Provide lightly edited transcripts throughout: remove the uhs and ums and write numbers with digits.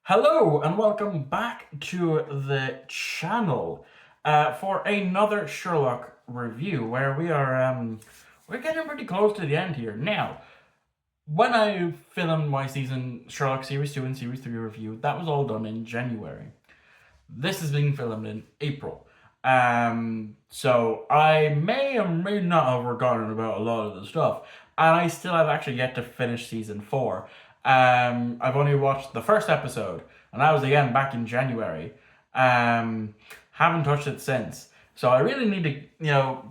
Hello and welcome back to the channel for another Sherlock review where we're getting pretty close to the end here. Now, when I filmed my season Sherlock Series 2 and Series 3 review, that was all done in January. This is being filmed in April. So I may or may not have forgotten about a lot of the stuff. And I still have actually yet to finish season 4. I've only watched the first episode, and that was again back in January. Haven't touched it since. So I really need to,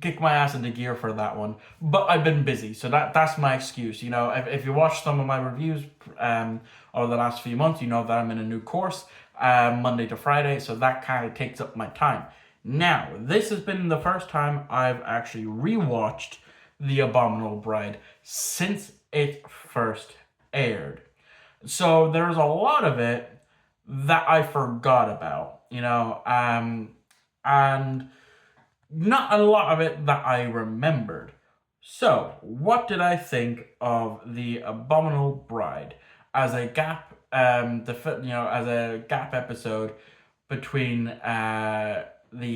kick my ass into gear for that one. But I've been busy, so that's my excuse. If you watch some of my reviews over the last few months, you know that I'm in a new course, Monday to Friday, so that kind of takes up my time. Now, this has been the first time I've actually rewatched The Abominable Bride since it first aired. So there's a lot of it that I forgot about, and not a lot of it that I remembered. So, what did I think of The Abominable Bride as a gap, as a gap episode between the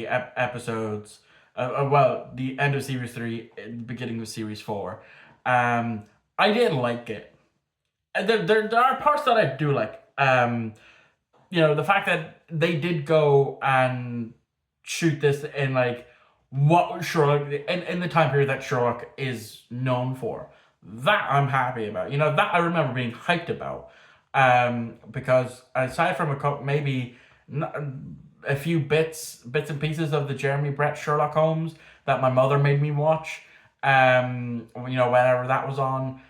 episodes, the end of series 3, beginning of series 4. I did like it. There are parts that I do like. The fact that they did go and shoot this in what Sherlock in the time period that Sherlock is known for. That I'm happy about. That I remember being hyped about. Because aside from a couple, maybe a few bits and pieces of the Jeremy Brett Sherlock Holmes that my mother made me watch, whenever that was on,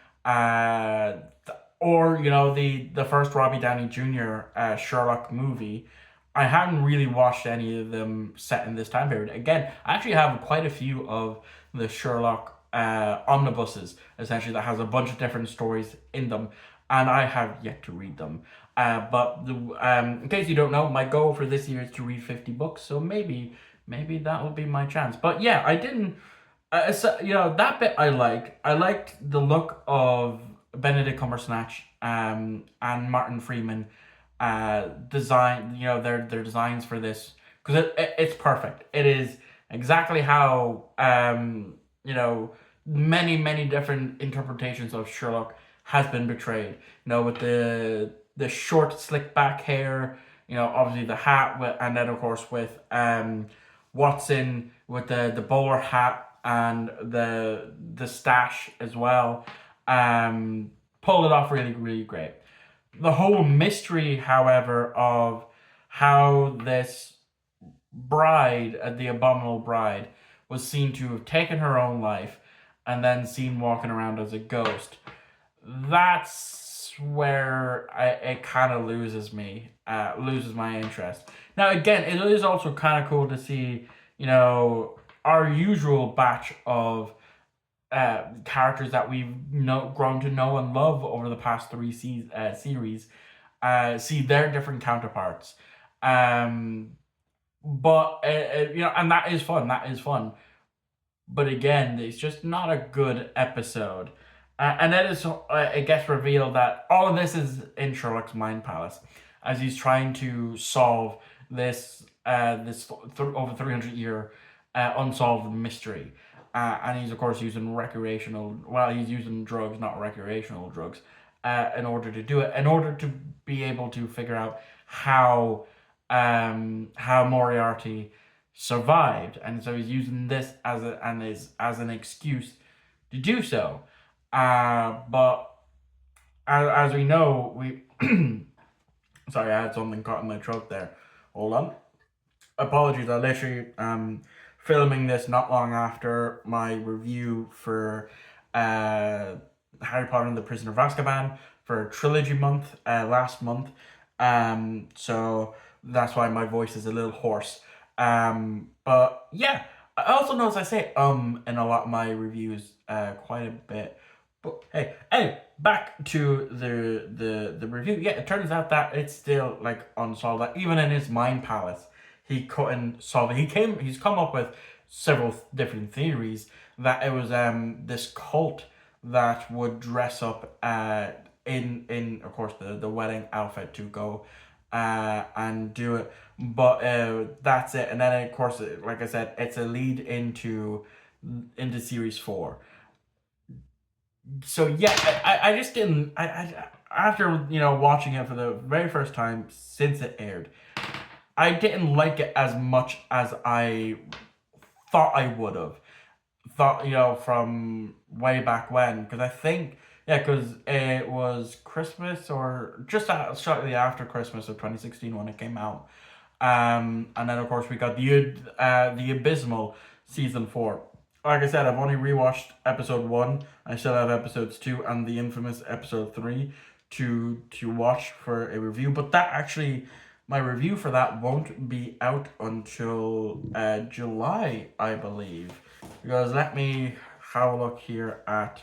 or the first Robbie Downey Jr. Sherlock movie. I haven't really watched any of them set in this time period. Again, I actually have quite a few of the Sherlock omnibuses, essentially, that has a bunch of different stories in them, and I have yet to read them. In case you don't know, my goal for this year is to read 50 books, so maybe that will be my chance. But yeah, I didn't. That bit I like. I liked the look of Benedict Cumberbatch and Martin Freeman design, their designs for this, because it's perfect. It is exactly how many different interpretations of Sherlock has been portrayed. With the short slick back hair, obviously the hat, and then of course with Watson with the bowler hat and the stash as well. Pulled it off really, really great. The whole mystery, however, of how this bride, the Abominable Bride, was seen to have taken her own life and then seen walking around as a ghost, that's where it kind of loses my interest. Now, again, it is also kind of cool to see, our usual batch of characters that we've grown to know and love over the past three series, see their different counterparts. But and that is fun. That is fun. But again, it's just not a good episode. And then it gets revealed that all of this is in Sherlock's mind palace, as he's trying to solve this over 300-year unsolved mystery. And he's of course using he's using drugs, not recreational drugs, in order to do it, in order to be able to figure out how Moriarty survived, and so he's using this as an excuse to do so. But as we know, sorry, I had something caught in my throat there. Hold on. Apologies, I literally filming this not long after my review for Harry Potter and the Prisoner of Azkaban for Trilogy Month last month. So that's why my voice is a little hoarse. But yeah, I also notice I say in a lot of my reviews quite a bit. But hey, back to the review. Yeah, it turns out that it's still unsolved. That even in his mind palace, he couldn't solve it. He's come up with several different theories that it was this cult that would dress up in of course the wedding outfit to go and do it. But that's it. And then of course, like I said, it's a lead into series 4. So yeah, I just didn't I after watching it for the very first time since it aired, I didn't like it as much as I thought I would have. Thought, from way back when, because I think, yeah, because it was Christmas or just shortly after Christmas of 2016 when it came out. And then of course we got the Abysmal season 4. Like I said, I've only rewatched episode 1. I still have episodes 2 and the infamous episode 3 to watch for a review. But that actually, my review for that won't be out until July, I believe. Because let me have a look here at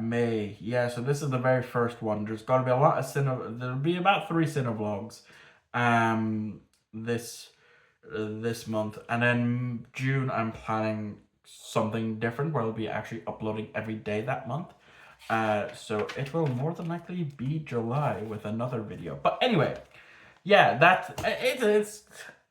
May. Yeah, so this is the very first one. There's got to be a lot of there'll be about 3 Cinevlogs this month, and then June I'm planning something different where I'll be actually uploading every day that month. So it will more than likely be July with another video. But anyway, yeah,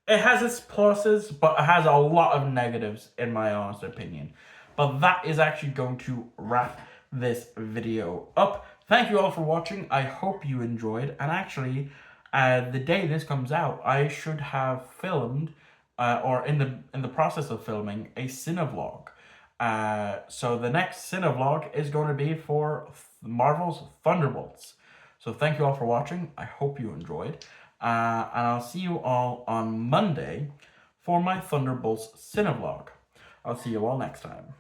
it has its pluses, but it has a lot of negatives in my honest opinion. But that is actually going to wrap this video up. Thank you all for watching. I hope you enjoyed. And actually, the day this comes out, I should have filmed, or in the process of filming, a Cinevlog. So the next Cinevlog is going to be for Marvel's Thunderbolts. So thank you all for watching. I hope you enjoyed. And I'll see you all on Monday for my Thunderbolts Cinevlog. I'll see you all next time.